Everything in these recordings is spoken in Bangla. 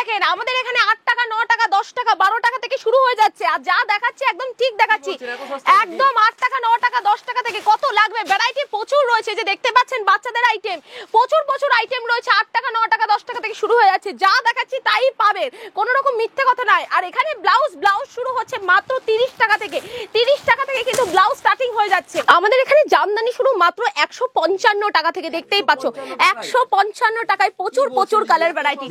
দেখেন আমাদের এখানে 8 টাকা 9 টাকা 10 টাকা 12 টাকা থেকে শুরু হয়ে যাচ্ছে। আর যা দেখাচ্ছি একদম ঠিক দেখাচ্ছি, একদম 8 টাকা 9 টাকা 10 টাকা থেকে। কত লাগবে, ভ্যারাইটি প্রচুর রয়েছে, যে দেখতে পাচ্ছেন বাচ্চাদের আইটেম প্রচুর আইটেম রয়েছে। 8 টাকা 9 টাকা 10 টাকা থেকে শুরু হয়ে যাচ্ছে, যা দেখাচ্ছি তাই পাবেন, কোনো রকম মিথ্যে কথা নয়। আর এখানে ব্লাউজ শুরু হচ্ছে মাত্র 30 টাকা থেকে। 30 টাকা থেকে কিন্তু ব্লাউজ স্টার্টিং হয়ে যাচ্ছে। আমাদের এখানে জামদানি শুরু মাত্র 155 টাকা থেকে, দেখতেই পাচ্ছ 155 টাকায় প্রচুর কালার ভ্যারাইটি।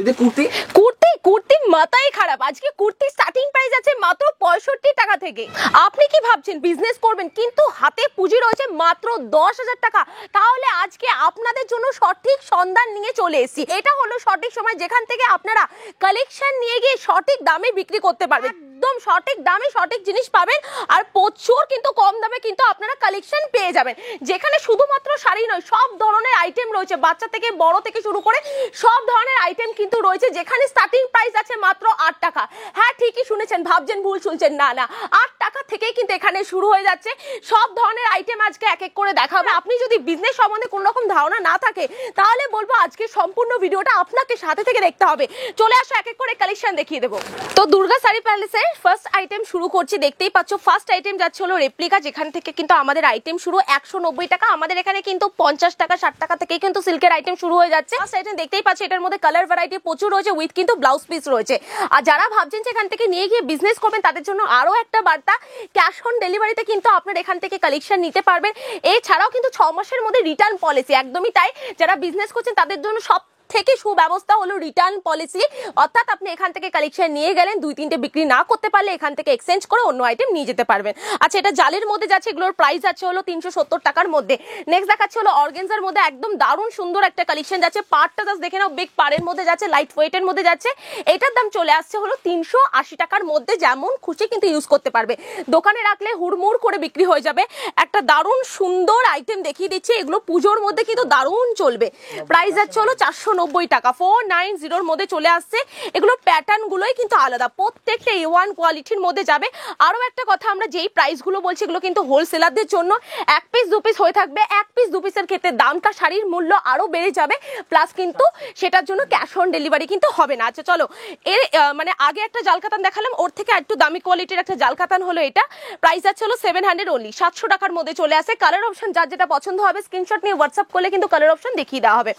কুর্তি মাথায় খারাপ, আজকে কুর্তি স্টার্টিং প্রাইস আছে মাত্র 65 টাকা থেকে। আপনি কি ভাবছেন বিজনেস করবেন কিন্তু হাতে পুঁজি রয়েছে মাত্র 10,000 টাকা, তাহলে আজকে আপনাদের জন্য সঠিক সন্ধান নিয়ে চলে এসেছি। এটা হলো সঠিক সময় যেখান থেকে আপনারা কালেকশন নিয়ে গিয়ে সঠিক দামে বিক্রি করতে পারবেন। একদম সঠিক দামে সঠিক জিনিস পাবেন, আর প্রচুর কিন্তু কম দামে কিন্তু আপনারা কালেকশন পেয়ে যাবেন। যেখানে শুধুমাত্র শাড়ি নয়, সব ধরনের আইটেম রয়েছে, বাচ্চা থেকে বড় থেকে শুরু করে সব ধরনের আইটেম কিন্তু রয়েছে, যেখানে স্টার্টিং প্রাইস আছে মাত্র 8 টাকা। হ্যাঁ ঠিকই শুনেছেন, ভাবছেন ভুল শুনছেন, না 8 টাকা থেকেই কিন্তু এখানে শুরু হয়ে যাচ্ছে। সব ধরনের আইটেম আজকে এক এক করে দেখাবে। আপনি যদি বিজনেস সম্বন্ধে কোনো রকম ধারণা না থাকে, তাহলে বলবো আজকে সম্পূর্ণ ভিডিওটা আপনাকে সাথে থেকে দেখতে হবে। চলে আসো এক এক করে কালেকশন দেখিয়ে দেবো। তো দুর্গা শাড়ি প্যালেসের ফার্স্ট আইটেম শুরু করছি, দেখতেই পাচ্ছ ফার্স্ট আইটেম যাচ্ছে হলো রেপ্লিকা, যেখান থেকে কিন্তু আমাদের আইটেম শুরু 190 টাকা। আমাদের এখানে কিন্তু 50 টাকা 60 টাকা থেকে কিন্তু সিল্কের আইটেম শুরু হয়ে যাচ্ছে। ফার্স্ট আইটেম দেখতেই পাচ্ছ, এটার মধ্যে কালার ভ্যারাইটি প্রচুর রয়েছে, উইথ কিন্তু ব্লাউজ পিস রয়েছে। আর যারা ভাবছেন যে এখান থেকে নিয়ে গিয়ে বিজনেস করবেন, তাদের জন্য আরো একটা বার্তা, ক্যাশ অন ডেলিভারিতে কিন্তু আপনারা এখান থেকে কালেকশন নিতে পারবেন। এছাড়াও কিন্তু 6 মাসের মধ্যে রিটার্ন পলিসি, একদমই তাই। যারা বিজনেস করছেন তাদের জন্য সব থেকে সুব্যবস্থা হলো রিটার্ন পলিসি, অর্থাৎ আপনি এখান থেকে কালেকশন নিয়ে গেলেন, 2-3টে বিক্রি না করতে পারলে এখান থেকে এক্সচেঞ্জ করে অন্য আইটেম নিয়ে যেতে পারবেন। আচ্ছা, এটা জালের মধ্যে যাচ্ছে, এগুলোর প্রাইস আছে হলো 370 টাকার মধ্যে। নেক্সট দেখাচ্ছে হলো অর্গানজার মধ্যে একদম দারুণ সুন্দর একটা কালেকশন যাচ্ছে। পাড়টা জাস্ট দেখে নাও, বিগ পাড়ের মধ্যে যাচ্ছে, লাইট ওয়েটের মধ্যে যাচ্ছে। এটার দাম চলে আসছে হলো 380 টাকার মধ্যে, যেমন খুশি কিন্তু ইউজ করতে পারবে। দোকানে রাখলে হুড়মুড় করে বিক্রি হয়ে যাবে। একটা দারুণ সুন্দর আইটেম দেখিয়ে দিচ্ছি, এগুলো পুজোর মধ্যে কিন্তু দারুণ চলবে। প্রাইস যাচ্ছে হলো 490 টাকা, 490 মধ্যে চলে আসছে। এগুলো প্যাটার্ন গুলোই কিন্তু আলাদা, প্রত্যেকটা A1 কোয়ালিটির মধ্যে যাবে। আরো একটা কথা, আমরা যেই প্রাইস গুলো বলছি এগুলো কিন্তু হোলসেলারদের জন্য, 1 পিস 2 পিস হয়ে থাকবে। 1 পিস 2 পিসের ক্ষেত্রে দামটা শাড়ির মূল্য আরো বেড়ে যাবে, প্লাস কিন্তু সেটার জন্য ক্যাশ অন ডেলিভারি কিন্তু হবে না। আচ্ছা চলো, এর মানে আগে একটা জাল কাতান দেখালাম, ওর থেকে একটু দামি কোয়ালিটির একটা জাল কাতান হলো এটা। প্রাইস আছে হলো 700 অনলি, 700 টাকার মধ্যে চলে আসে। কালার অপশন যার যেটা পছন্দ হবে স্ক্রিনশট নিয়ে হোয়াটসঅ্যাপ করলে কিন্তু কালার অপশন দেখিয়ে দেওয়া হবে।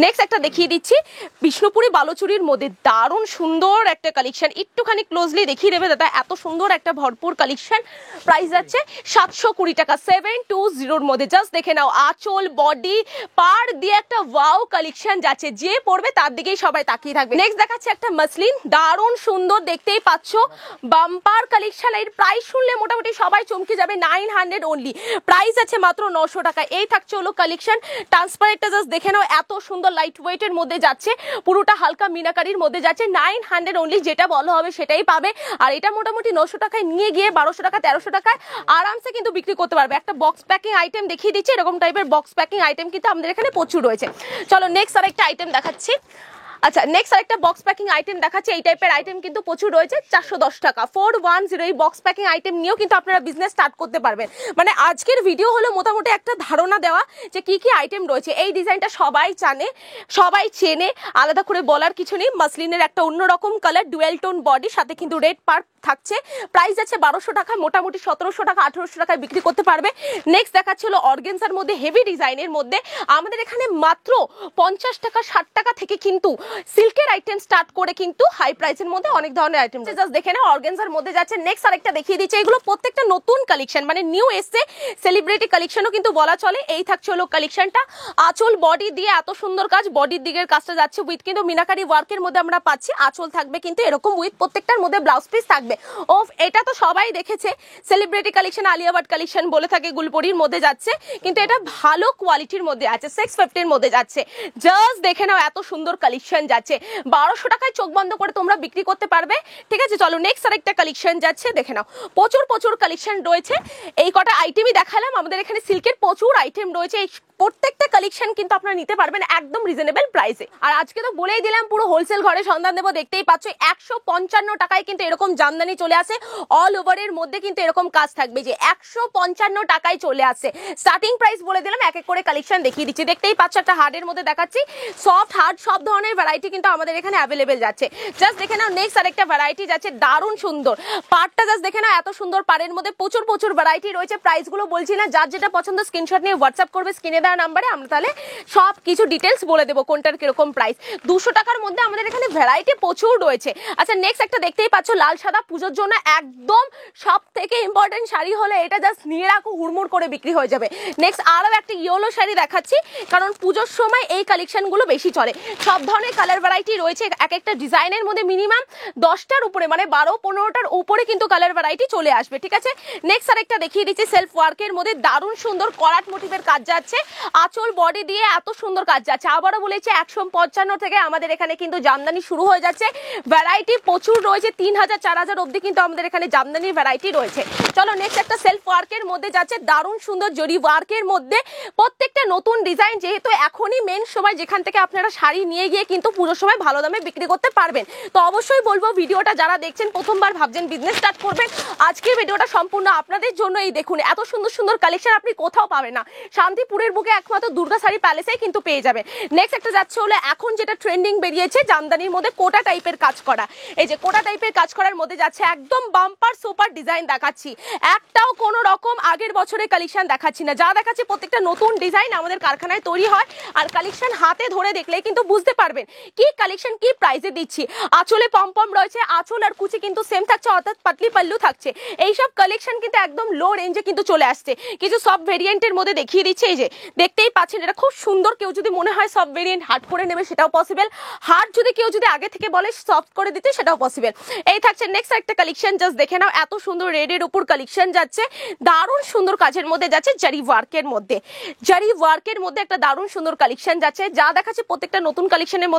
নেক্সট একটা দেখিয়ে দিচ্ছি, বিষ্ণুপুরি বালুচুরির মধ্যে দারুণ সুন্দর একটা কালেকশন, একটুখানি ক্লোজলি দেখিয়ে দেবে দাদা, এত সুন্দর একটা ভরপুর কালেকশন। প্রাইস যাচ্ছে 720 টাকা, 720 মধ্যে। জাস্ট দেখে নাও, আঁচল বডি পার দিয়ে একটা ওয়াও কালেকশন যাচ্ছে, যে পড়বে তার দিকেই সবাই তাকিয়ে থাকবে। নেক্সট দেখাচ্ছে একটা মাসলিন, দারুণ সুন্দর, দেখতেই পাচ্ছ বাম্পার কালেকশন। এর প্রাইস শুনলে মোটামুটি সবাই চমকে যাবে, 900 অনলি। প্রাইস আছে মাত্র 900 টাকা। এই থাকছে হলো কালেকশন। ট্রান্সপারেন্টটা জাস্ট দেখে নাও, এত সুন্দর লাইট ওয়েটের মধ্যে যাচ্ছে, পুরোটা হালকা মিনাকারির মধ্যে যাচ্ছে। 900 অনলি, যেটা বলা হবে সেটাই পাবে। আর এটা মোটামুটি 900 টাকায় নিয়ে গিয়ে 1200 টাকা 1300 টাকায় আরামসে কিন্তু বিক্রি করতে পারবে। একটা বক্স প্যাকিং আইটেম দেখিয়ে দিচ্ছি, এরকম টাইপের বক্স প্যাকিং আইটেম কিন্তু আমাদের এখানে প্রচুর রয়েছে। চলো নেক্সট আরেকটা আইটেম দেখাচ্ছি। আচ্ছা, নেক্সট আরেকটা বক্স প্যাকিং আইটেম দেখাচ্ছি। এই টাইপের আইটেম কিন্তু প্রচুর রয়েছে, 410 টাকা, 410। এই বক্স প্যাকিং আইটেম নিয়েও কিন্তু আপনারা বিজনেস স্টার্ট করতে পারবেন। মানে আজকের ভিডিও হলো মোটামুটি একটা ধারণা দেওয়া যে কি কি আইটেম রয়েছে। এই ডিজাইনটা সবাই জানে, সবাই চেনে, আলাদা করে বলার কিছু নেই। মাসলিনের একটা অন্যরকম কালার, ডুয়েল টোন বডি, সাথে কিন্তু রেড পার্প থাকছে। প্রাইস আছে 1200 টাকা, মোটামুটি 1700 টাকা 1800 টাকায় বিক্রি করতে পারবে। নেক্সট দেখাচ্ছিল অর্গানজার মধ্যে হেভি ডিজাইনের মধ্যে। আমাদের এখানে মাত্র 50 টাকা 60 টাকা থেকে কিন্তু সিল্কের আইটেম স্টার্ট করে কিন্তু হাই প্রাইসের মধ্যে অনেক ধরনের আইটেম জাস্ট দেখে নাও, অর্গানজার মধ্যে যাচ্ছে। নেক্সট আরেকটা দেখিয়ে দিচ্ছে, এগুলো প্রত্যেকটা নতুন কালেকশন, মানে নিউ এসছে, সেলিব্রিটি কালেকশনও কিন্তু বলা চলে। এই থাকছে হলো কালেকশনটা, আঁচল বডি দিয়ে এত সুন্দর কাজ, বডির দিকের কাজটা যাচ্ছে উইথ কিন্তু মিনাকারি ওয়ার্কের মধ্যে আমরা পাচ্ছি। আঁচল থাকবে কিন্তু এরকম উইথ প্রত্যেকটার মধ্যে ব্লাউজ পিস থাকবে। ও এটা তো সবাই দেখেছে, celebrity collection, Alia Bhatt collection বলে থাকে, গুলপরির মধ্যে যাচ্ছে, কিন্তু এটা ভালো কোয়ালিটির মধ্যে আছে, 650 মধ্যে যাচ্ছে। জাস্ট দেখে নাও, এত সুন্দর কালেকশন যাচ্ছে, 1200 টাকায় চোখ বন্ধ করে তোমরা বিক্রি করতে পারবে। ঠিক আছে, চলো নেক্সট আরেকটা কালেকশন যাচ্ছে, দেখে নাও, প্রচুর কালেকশন রয়েছে। এই কটা আইটেমই দেখালাম, আমাদের এখানে সিল্কের প্রচুর আইটেম রয়েছে। প্রত্যেকটা কালেকশন কিন্তু আপনারা নিতে পারবেন একদম রিজনেবল প্রাইসে। আর আজকে তো বলেই দিলাম পুরো হোলসেল ঘরে সন্ধান দেবো, দেখতেই পাচ্ছ 155 টাকায় কিন্তু এরকম জামদানি চলে আসে, অল ওভার এর মধ্যে কিন্তু এরকম কাজ থাকবে, যে 155 টাকায় চলে আসে। স্টার্টিং প্রাইস বলে দিলাম, এক এক করে কালেকশন দেখিয়ে দিচ্ছি। দেখতেই পাচ্ছ একটা হার্ডের মধ্যে দেখাচ্ছি, সফট হার্ড সব ধরনের ভ্যারাইটি কিন্তু আমাদের এখানে অ্যাভেলেবেল যাচ্ছে। জাস্ট দেখে নাও নেক্সট আরেকটা ভ্যারাইটি যাচ্ছে, দারুণ সুন্দর পাড়টা, জাস্ট দেখে নাও এত সুন্দর পাড়ের মধ্যে প্রচুর প্রচুর ভ্যারাইটি রয়েছে। প্রাইস গুলো বলছি না, যার যেটা পছন্দ স্ক্রিনশট নিয়ে হোয়াটসঅ্যাপ করবে স্ক্রিনে দেওয়া নাম্বারে, আমরা তাহলে সব কিছু ডিটেলস বলে দেবো কোনটার কিরকম প্রাইস। 200 টাকার মধ্যে আমাদের এখানে ভ্যারাইটি প্রচুর রয়েছে। আচ্ছা নেক্সট একটা দেখতেই পাচ্ছ লাল সাদা, পুজোর জন্য একদম সব থেকে ইম্পর্টেন্ট শাড়ি হলে এটা, জাস্ট নিয়ে রাখো হুড়মুড় করে বিক্রি হয়ে যাবে। নেক্সট আরো একটা ইয়েলো শাড়ি দেখাচ্ছি, কারণ পুজোর সময় এই কালেকশন গুলো বেশি চলে। সব ধরনের কালার ভ্যারাইটি রয়েছে, এক একটা ডিজাইনের মধ্যে মিনিমাম 10টার উপরে, মানে 12-15টার উপরে কিন্তু কালার ভ্যারাইটি চলে আসবে, ঠিক আছে। নেক্সট আরেকটা দেখিয়ে দিচ্ছি সেলফ ওয়ার্কের মধ্যে দারুণ সুন্দর করাট মোটিভের কাজ যাচ্ছে, আঁচল বডি দিয়ে এত সুন্দর কাজ যাচ্ছে। আবারও বলেছি 155 থেকে আমাদের এখানে কিন্তু জামদানি শুরু হয়ে যাচ্ছে, ভ্যারাইটি প্রচুর রয়েছে, 3000-4000 অবধি কিন্তু আমাদের এখানে জামদানির ভ্যারাইটি রয়েছে। চলো নেক্সট একটা সেলফ ওয়ার্কের মধ্যে যাচ্ছে, দারুণ সুন্দর জরি ওয়ার্কের মধ্যে, প্রত্যেকটা নতুন ডিজাইন, যেহেতু এখনই মেন সময় যেখান থেকে আপনারা শাড়ি নিয়ে গিয়ে কিন্তু পুজোর সময় ভালো দামে বিক্রি করতে পারবেন। তো অবশ্যই বলবো ভিডিওটা যারা দেখছেন প্রথমবার ভাবছেন বিজনেস স্টার্ট করবেন, আজকের ভিডিওটা সম্পূর্ণ আপনাদের জন্যই। দেখুন এত সুন্দর সুন্দর কালেকশন আপনি কোথাও পাবেন না, শান্তিপুরের বুকে একমাত্র দুর্গা শাড়ি প্যালেসেই কিন্তু পেয়ে যাবেন। নেক্সট একটা যাচ্ছে হলো এখন যেটা ট্রেন্ডিং বেরিয়েছে জামদানির মধ্যে কোটা টাইপের কাজ করা, এই যে কোটা টাইপের কাজ করার মধ্যে যাচ্ছে একদম বাম্পার সুপার ডিজাইন দেখাচ্ছি, একটাও কোনো রকম আগের বছরের কালেকশন দেখাচ্ছি না, যা দেখাচ্ছি প্রত্যেকটা নতুন ডিজাইন আমাদের কারখানায় তৈরি হয়। আর কালেকশন হাতে ধরে দেখলে কিন্তু বুঝতে পারবেন কি কালেকশন কি প্রাইসে দিচ্ছি। আঁচলে পম রয়েছে, আঁচল আর কুচি কিন্তু সেম থাকছে, অর্থাৎ পাতলি পাল্লু থাকছে। এইসব কালেকশন কিন্তু একদম লো রেঞ্জে কিন্তু চলে আসছে। কিছু সব ভেরিয়েন্টের মধ্যে দেখিয়ে দিচ্ছে, এই যে দেখতেই পাচ্ছেন এটা খুব সুন্দর। কেউ যদি মনে হয় সব ভেরিয়েন্ট হার্ড করে নেবে সেটাও পসিবল, হার্ড যদি কেউ যদি আগে থেকে বলে সফট করে দিতে সেটাও পসিবল। এই থাকছে নেক্সট একটা কালেকশন, জাস্ট দেখে নাও এত সুন্দর রেডের উপর কালেকশন যাচ্ছে, দারুণ সুন্দর কাজের মধ্যে যাচ্ছে, জারি ওয়ার্কের মধ্যে, জারি ওয়ার্কের মধ্যে একটা দারুণ সুন্দর কালেকশন যাচ্ছে। যা দেখাচ্ছে প্রত্যেকটা নতুন কালেকশনের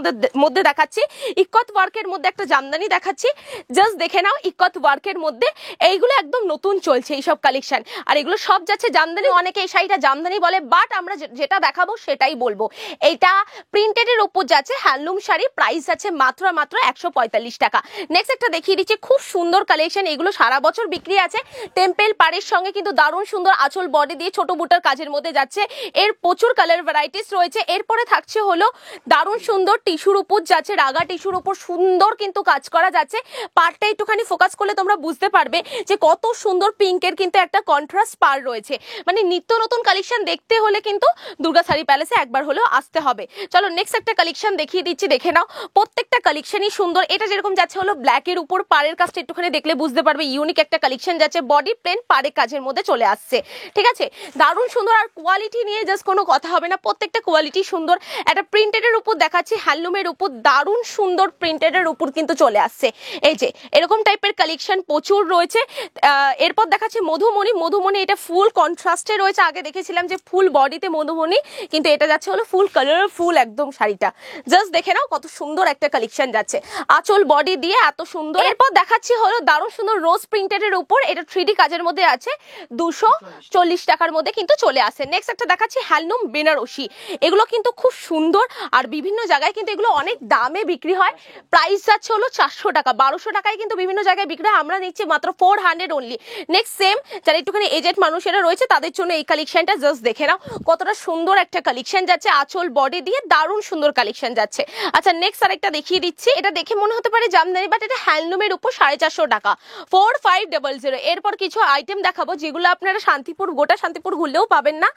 মধ্যে দেখাচ্ছি। ইকত ওয়ার্কের মধ্যে একটা জামদানি দেখাচ্ছি, জাস্ট দেখে নাও ইকত ওয়ার্কের মধ্যে, এইগুলো একদম নতুন চলছে এইসব কালেকশন। আর এগুলো সব যাচ্ছে জামদানি, অনেকে এই শাড়িটা জামদানি বলে, বাট আমরা যেটা দেখাবো সেটাই বলবো। এইটা প্রিন্টেড এর উপর যাচ্ছে, হ্যান্ডলুম শাড়ি, প্রাইস আছে মাত্র 145 টাকা। নেক্সট একটা দেখিয়ে দিচ্ছি খুব সুন্দর কালেকশন, এগুলো সারা বছর বিক্রি আছে। টেম্পেল পাড়ের সঙ্গে কিন্তু দারুণ সুন্দর আঁচল বডি দিয়ে ছোট বুটার কাজের মধ্যে যাচ্ছে, এর প্রচুর কালার ভ্যারাইটিস রয়েছে। এরপরে থাকছে হলো দারুণ সুন্দর টিস্যুর উপর যাচ্ছে, রাগা টিস্যুর উপর সুন্দর কিন্তু কাজ করা যাচ্ছে। পাড়টা একটুখানি ফোকাস করলে তোমরা বুঝতে পারবে যে কত সুন্দর পিঙ্কের কিন্তু একটা কন্ট্রাস্ট পাড় রয়েছে। মানে নিত্য নতুন কালেকশন দেখতে হলে কিন্তু দুর্গা শাড়ি প্যালেসে একবার হলেও আসতে হবে। চলো নেক্সট একটা কালেকশন দেখিয়ে দিচ্ছি, দেখে নাও প্রত্যেকটা কালেকশনই সুন্দর। এটা যেরকম যাচ্ছে হলো ব্ল্যাকের উপর, পাড়ের কাজটা একটুখানি দেখলে বুঝতে পারবে ইউনিক একটা কালেকশন যাচ্ছে, বডি প্লেন পাড়ের কাজের মধ্যে চলে আসছে, ঠিক আছে, দারুণ সুন্দর। আর কোয়ালিটি নিয়ে জাস্ট কোনো কথা হবে না, প্রত্যেকটা কোয়ালিটি সুন্দর। একটা প্রিন্টেড এর উপর দেখাচ্ছি, হ্যান্ডলুমের উপর দারুণ সুন্দর প্রিন্টেড এর উপর কিন্তু চলে আসছে, এই যে এরকম টাইপের কালেকশন প্রচুর রয়েছে। এরপর দেখাচ্ছি মধুমণি, মধুমণি এটা ফুল কন্ট্রাস্টে রয়েছে, আগে দেখেছিলাম যে ফুল বডিতে মধুমণি, কিন্তু এটা যাচ্ছে হলো ফুল কালারফুল একদম শাড়িটা, জাস্ট দেখে নাও কত সুন্দর একটা কালেকশন যাচ্ছে, আঁচল বডি দিয়ে এত সুন্দর। এরপর দেখাচ্ছি হলো দারুণ সুন্দর রোজ প্রিন্টেড এর উপর, এটা 3D কাজের মধ্যে আছে, 240 টাকার মধ্যে কিন্তু চলে আসে। নেক্সট একটা দেখাচ্ছি হ্যান্ডলুম বেনারসি, এগুলো কিন্তু খুব সুন্দর, আর বিভিন্ন জায়গায় কিন্তু এগুলো অনেক দামে বিক্রি হয়। প্রাইস যাচ্ছে হলো 400 টাকা, 1200 টাকায় কিন্তু বিভিন্ন জায়গায় বিক্রি হয়, আমরা নিচ্ছি মাত্র 400 অনলি। নেক্সট সেম যারা একটুখানি এজেড মানুষেরা রয়েছে তাদের জন্য এই কালেকশনটা, জাস্ট দেখে নাও কতটা সুন্দর একটা কালেকশন যাচ্ছে, আঁচল বডি দিয়ে দারুণ সুন্দর কালেকশন যাচ্ছে। আচ্ছা নেক্সট আরেকটা দেখিয়ে দিচ্ছি, এটা দেখে মনে হতে পারে জামদানি, বাট এটা হ্যান্ডলুমের উপর 450 টাকা, 4500। এরপর কিছু আইটেম দেখাবো যেগুলো আপনারা শান্তিপুর, গোটা শান্তিপুর ঘুরলেও পাবেন না।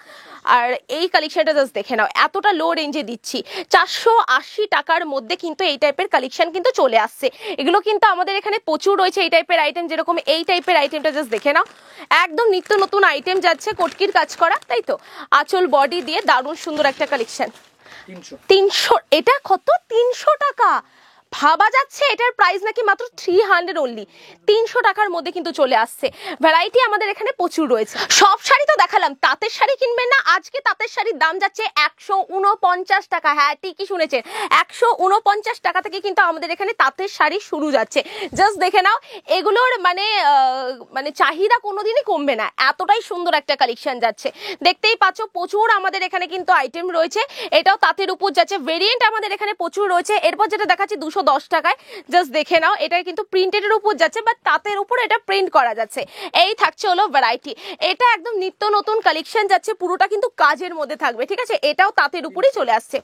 আর এই কালেকশনটা জাস্ট দেখে নাও, এতটা লো রেঞ্জে দিচ্ছি, 480 টাকার মধ্যে কিন্তু এই টাইপের কালেকশন কিন্তু চলে আসছে। এগুলো কিন্তু আমাদের এখানে প্রচুর রয়েছে এই টাইপের আইটেম, যেরকম এই টাইপের আইটেমটা জাস্ট দেখে নাও, একদম নিত্য নতুন আইটেম যাচ্ছে, কটকির কাজ করা, তাই তো, আঁচল বডি দিয়ে দারুণ সুন্দর একটা কালেকশন। 300, এটা কত? 300 টাকা, ভাবা যাচ্ছে এটার প্রাইস নাকি মাত্র 300 অনলি, 300 টাকার মধ্যে কিন্তু চলে আসছে। ভ্যারাইটি আমাদের এখানে প্রচুর রয়েছে। সব শাড়ি তো দেখালাম, তাঁতের শাড়ি কিনবেন না, আজকে তাঁতের শাড়ির দাম যাচ্ছে 149 টাকা। হ্যাঁ ঠিকই শুনেছেন, 149 টাকা থেকে কিন্তু আমাদের এখানে তাঁতের শাড়ি শুরু যাচ্ছে। জাস্ট দেখে নাও, এগুলোর মানে চাহিদা কোনোদিনই কমবে না, এতটাই সুন্দর একটা কালেকশন যাচ্ছে। দেখতেই পাচ্ছ প্রচুর আমাদের এখানে কিন্তু আইটেম রয়েছে। এটাও তাঁতের উপর যাচ্ছে, ভেরিয়েন্ট আমাদের এখানে প্রচুর রয়েছে। এরপর যেটা দেখাচ্ছি 210 টাকায়, জাস্ট দেখে নাও, এটা কিন্তু প্রিন্টেডের উপর যাচ্ছে, বাট তাঁতের উপর এটা প্রিন্ট করা যাচ্ছে। এই থাকছে হলো ভ্যারাইটি, এটা একদম নিত্য নতুন কালেকশন যাচ্ছে, পুরোটা কিন্তু কাজের মধ্যে থাকবে, ঠিক আছে। এটাও তাঁতের উপরই চলে আসছে।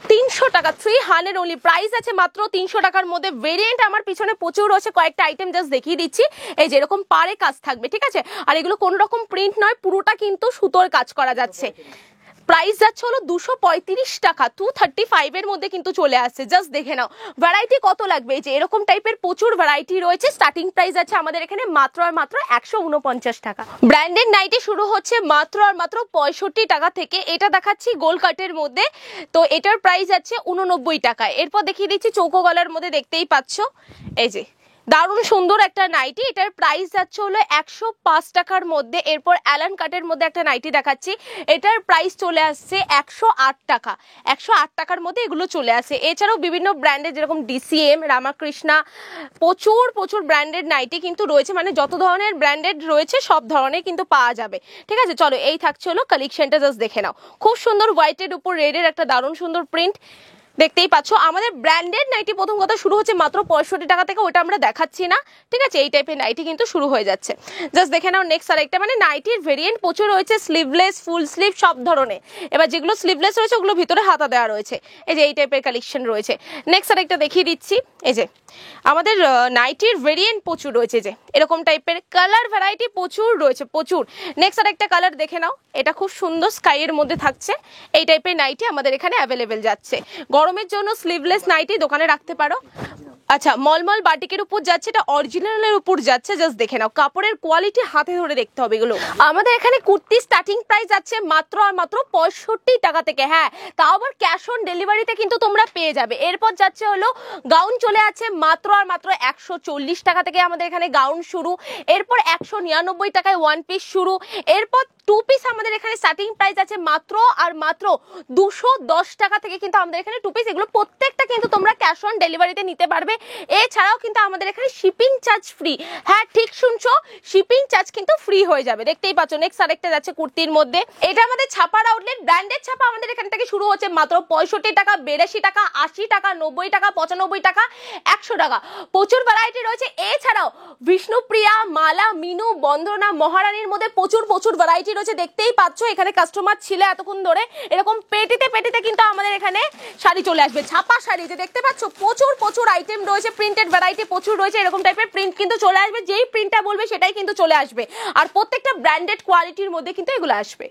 300 টাকা, 300 অনলি, প্রাইস আছে মাত্র 300 টাকার মধ্যে। ভেরিয়েন্ট আমার পিছনে প্রচুর রয়েছে, কয়েকটা আইটেম জাস্ট দেখিয়ে দিচ্ছি। এই যে এরকম পারে কাজ থাকবে, ঠিক আছে। আর এগুলো কোনো রকম প্রিন্ট নয়, পুরোটা কিন্তু সুতোর কাজ করা যাচ্ছে। প্রাইস যাচ্ছে হলো 235 টাকা, 235 এর মধ্যে কিন্তু চলে আসছে। জাস্ট দেখে নাও ভ্যারাইটি কত লাগবে। এই যে এরকম টাইপের প্রচুর ভ্যারাইটি রয়েছে। স্টার্টিং প্রাইস আছে আমাদের এখানে মাত্র আর মাত্র 149 টাকা। ব্র্যান্ডেড নাইটি শুরু হচ্ছে মাত্র আর মাত্র 65 টাকা থেকে। এটা দেখাচ্ছি গোল কাটের মধ্যে, তো এটার প্রাইস আছে 89 টাকায়। এরপর দেখিয়ে দিচ্ছি চৌকো গলার মধ্যে, দেখতেই পাচ্ছ এই যে দারুণ সুন্দর একটা নাইটি, এটার প্রাইস যাচ্ছে হলো 105 টাকার মধ্যে। এরপর অ্যালান কাটের মধ্যে একটা নাইটি দেখাচ্ছি, এটার প্রাইস চলে আসছে 108 টাকা। 108 টাকার মধ্যে এগুলো চলে আসে। এছাড়াও বিভিন্ন ব্র্যান্ডের যেরকম ডিসিএম, রামাকৃষ্ণা, প্রচুর প্রচুর ব্র্যান্ডেড নাইটি কিন্তু রয়েছে, মানে যত ধরনের ব্র্যান্ডেড রয়েছে সব ধরনের কিন্তু পাওয়া যাবে, ঠিক আছে। চলো এই থাকছে হলো কালেকশনটা, জাস্ট দেখে নাও। খুব সুন্দর হোয়াইটের উপর রেডের একটা দারুণ সুন্দর প্রিন্ট, দেখতেই পাচ্ছ। আমাদের ব্র্যান্ডেড নাইটি প্রথম কথা শুরু হচ্ছে মাত্র 65 টাকা থেকে, ওটা আমরা দেখাচ্ছি না, ঠিক আছে। এই টাইপের নাইটি কিন্তু শুরু হয়ে যাচ্ছে, জাস্ট দেখে নাও। নেক্সট আরেকটা, মানে নাইটির ভেরিয়েন্ট প্রচুর রয়েছে, স্লিভলেস, ফুল স্লিভ, সব ধরনের। এবার যেগুলো স্লিভলেস রয়েছে ওগুলো ভিতরে হাতা দেওয়া রয়েছে। এই যে এই টাইপের কালেকশন রয়েছে। নেক্সট আরেকটা দেখিয়ে দিচ্ছি, এই যে আমাদের নাইটির ভেরিয়েন্ট প্রচুর রয়েছে, যে এরকম টাইপের কালার ভ্যারাইটি প্রচুর রয়েছে, প্রচুর। নেক্সট আরেকটা কালার দেখে নাও, এটা খুব সুন্দর স্কাইয়ের মধ্যে থাকছে। এই টাইপের নাইটি আমাদের এখানে অ্যাভেলেবেল যাচ্ছে। গরমের জন্য স্লিভলেস নাইটি দোকানে রাখতে পারো। আচ্ছা, মলমল বাটিকের উপর যাচ্ছে, এটা অরিজিনালের উপর যাচ্ছে। জাস্ট দেখে নাও, কাপড়ের কোয়ালিটি হাতে ধরে দেখতে হবে এগুলো। আমাদের এখানে কুর্তি স্টার্টিং প্রাইস যাচ্ছে মাত্র আর মাত্র 65 টাকা থেকে। হ্যাঁ, তাও আবার ক্যাশ অন ডেলিভারিতে কিন্তু তোমরা পেয়ে যাবে। এরপর যাচ্ছে হলো গাউন, চলে আছে মাত্র আর মাত্র 140 টাকা থেকে আমাদের এখানে গাউন শুরু। এরপর 199 টাকায় ওয়ান পিস শুরু। এরপর টু পিস আমাদের এখানে স্টার্টিং প্রাইস আছে মাত্র আর মাত্র 210 টাকা থেকে কিন্তু আমাদের এখানে টু পিস। এগুলো প্রত্যেকটা কিন্তু তোমরা ক্যাশ অন ডেলিভারিতে নিতে পারবে। এছাড়াও কিন্তু আমাদের এখানে শিপিং চার্জ ফ্রি। হ্যাঁ ঠিক শুনছো, শিপিং চার্জ কিন্তু ফ্রি হয়ে যাবে, দেখতেই পাচ্ছ। নেক্সট আরেকটা যাচ্ছে কুর্তির মধ্যে, এটা আমাদের ছাপার আউটলেট। ব্র্যান্ডেড ছাপা আমাদের এখান থেকে শুরু হচ্ছে মাত্র 65 টাকা, 82 টাকা, 80 টাকা, 90 টাকা, 95 টাকা, 100 টাকা। প্রচুর ভ্যারাইটি রয়েছে। এছাড়াও বিষ্ণুপ্রিয়া, মালা, মিনু, বন্দনা, মহারানীর মধ্যে প্রচুর প্রচুর ভ্যারাইটি রয়েছে। দেখতেই পাচ্ছ এখানে কাস্টমার ছিল এতক্ষণ ধরে, এরকম পেটিতে পেটিতে কিন্তু আমাদের এখানে শাড়ি চলে আসবে, ছাপা শাড়ি। যে দেখতে পাচ্ছ প্রচুর প্রচুর আইটেম রয়েছে, প্রিন্টেড ভ্যারাইটি প্রচুর রয়েছে। এরকম টাইপের প্রিন্ট কিন্তু চলে আসবে, যেই প্রিন্টটা বলবে সেটাই কিন্তু চলে আসবে। আর প্রত্যেকটা ব্র্যান্ডেড কোয়ালিটির মধ্যে কিন্তু এগুলো আসবে।